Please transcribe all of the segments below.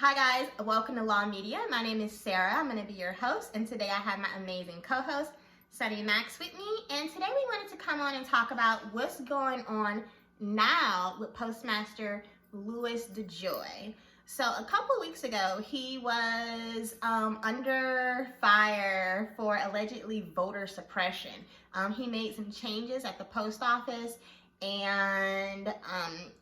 Hi guys, welcome to Law Media. My name is Sarah. I'm going to be your host, and today I have my amazing co-host, Sunny Max, with me. And today we wanted to come on and talk about what's going on now with Postmaster Dejoy. So a couple of weeks ago, he was under fire for allegedly voter suppression. He made some changes at the post office, and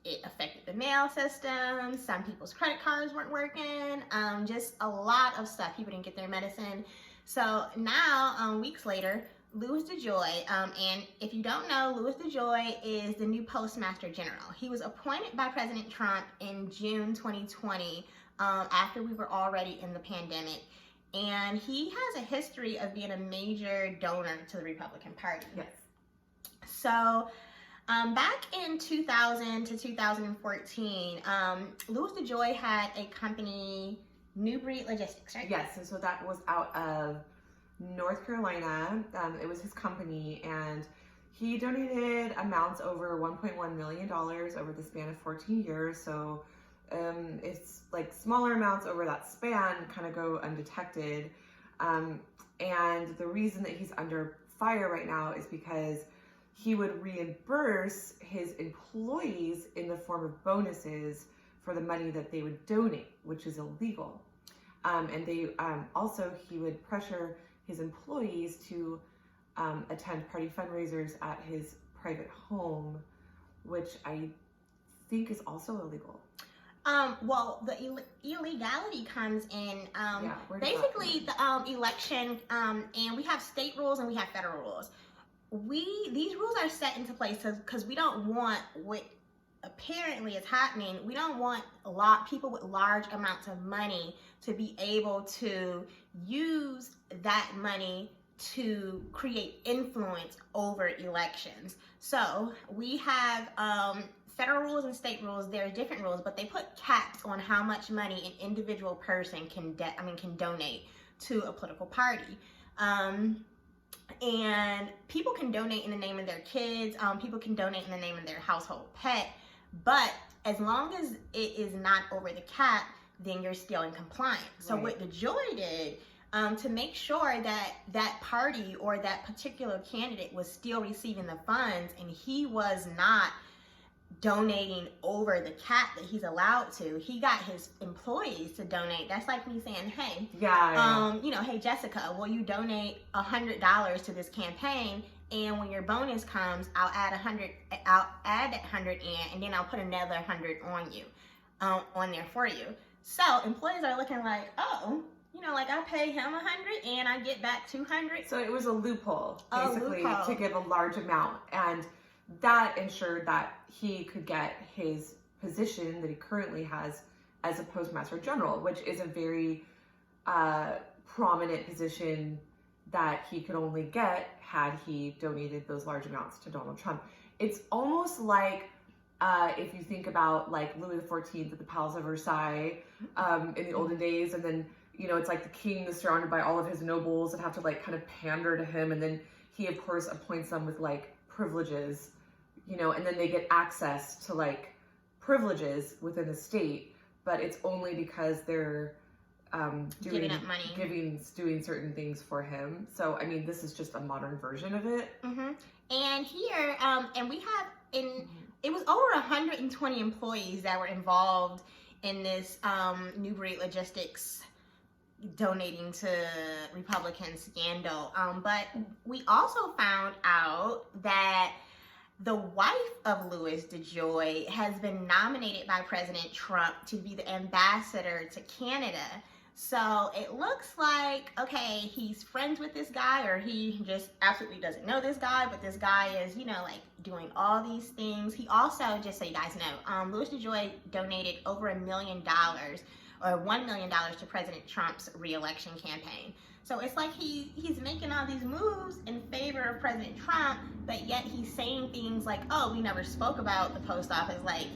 it affected the mail system. Some people's credit cards weren't working, just a lot of stuff. People didn't get their medicine. So now, weeks later, Dejoy, and if you don't know, Dejoy is the new Postmaster General. He was appointed by President Trump in June 2020, after we were already in the pandemic. And he has a history of being a major donor to the Republican Party. Yes. So, back in 2000 to 2014, Dejoy had a company, New Breed Logistics, right? Yes, and so that was out of North Carolina. It was his company, and he donated amounts over $1.1 million over the span of 14 years. So it's like smaller amounts over that span kind of go undetected. And the reason that he's under fire right now is because he would reimburse his employees in the form of bonuses for the money that they would donate, which is illegal. And they he would pressure his employees to attend party fundraisers at his private home, which I think is also illegal. Well, the illegality comes in, basically the election, and we have state rules and we have federal rules. These rules are set into place because we don't want what apparently is happening. We don't want people with large amounts of money to be able to use that money to create influence over elections. So we have federal rules and state rules. There are different rules, but they put caps on how much money an individual person can donate to a political party. And people can donate in the name of their kids. People can donate in the name of their household pet. But as long as it is not over the cap, then you're still in compliance. So Right. what Dejoy did, to make sure that that party or that particular candidate was still receiving the funds and he was not donating over the cap that he's allowed to, he got his employees to donate. That's like me saying, hey, hey Jessica, will you donate $100 to this campaign? And when your bonus comes, I'll add that 100 in, and then I'll put another 100 on you, on there for you. So employees are looking like, oh, like I pay him 100 and I get back 200. So it was a loophole, basically, to give a large amount, and that ensured that he could get his position that he currently has as a Postmaster General, which is a very prominent position that he could only get had he donated those large amounts to Donald Trump. It's almost like if you think about like Louis XIV at the Palace of Versailles in the olden days, and then it's like the king is surrounded by all of his nobles and have to like kind of pander to him, and then he of course appoints them with like privileges, and then they get access to like privileges within the state, but it's only because they're giving up money, doing certain things for him. So I mean, this is just a modern version of it. Mm-hmm. And here, and we have it was over 120 employees that were involved in this New Breed Logistics donating to Republican scandal. But we also found out that the wife of Louis Dejoy has been nominated by President Trump to be the ambassador to Canada. So it looks like, okay, he's friends with this guy, or he just absolutely doesn't know this guy, but this guy is, like doing all these things. He also, just so you guys know, Louis Dejoy donated over $1 million or $1 million to President Trump's re-election campaign. So it's like he's making all these moves in favor of President Trump, but yet he's saying things like, oh, we never spoke about the post office. Like,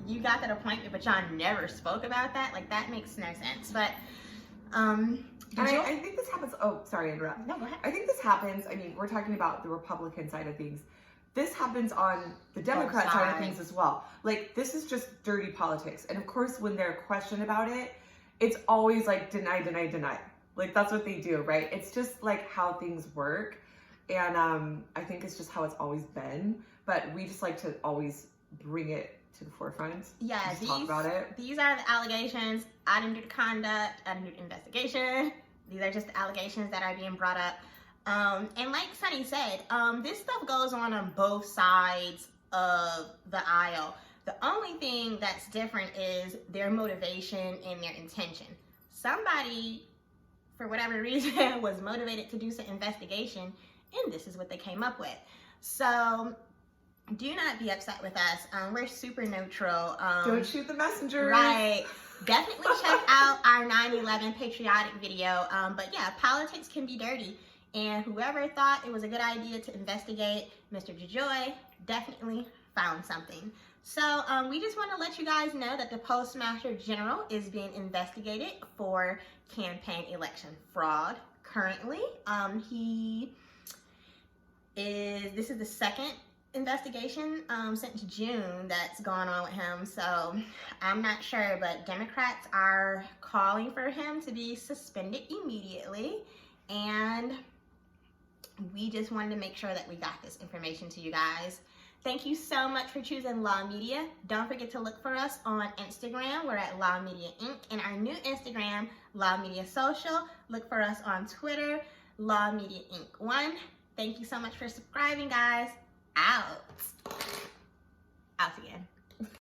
you got that appointment, but y'all never spoke about that? Like, that makes no sense. But, I think this happens, oh, sorry to interrupt. No, go ahead. I think this happens, I mean, we're talking about the Republican side of things. This happens on the Democrat side of things as well. Like, this is just dirty politics. And of course, when they're questioned about it, it's always like deny, deny, deny. Like that's what they do, right? It's just like how things work. And I think it's just how it's always been. But we just like to always bring it to the forefront. Yeah, just talk about it. These are the allegations. I didn't do the conduct. I didn't do the investigation. These are just the allegations that are being brought up. And like Sunny said, this stuff goes on both sides of the aisle. The only thing that's different is their motivation and their intention. Somebody, for whatever reason, was motivated to do some investigation, and this is what they came up with. So do not be upset with us. We're super neutral. Don't shoot the messenger. Right. Definitely check out our 9/11 patriotic video. But yeah, politics can be dirty. And whoever thought it was a good idea to investigate Mr. Dejoy definitely found something. So we just want to let you guys know that the Postmaster General is being investigated for campaign election fraud currently. This is the second investigation since June that's gone on with him. So I'm not sure, but Democrats are calling for him to be suspended immediately. And we just wanted to make sure that we got this information to you guys. Thank you so much for choosing Law Media. Don't forget to look for us on Instagram. We're at Law Media Inc. And our new Instagram, Law Media Social. Look for us on Twitter, Law Media Inc. 1. Thank you so much for subscribing, guys. Out again.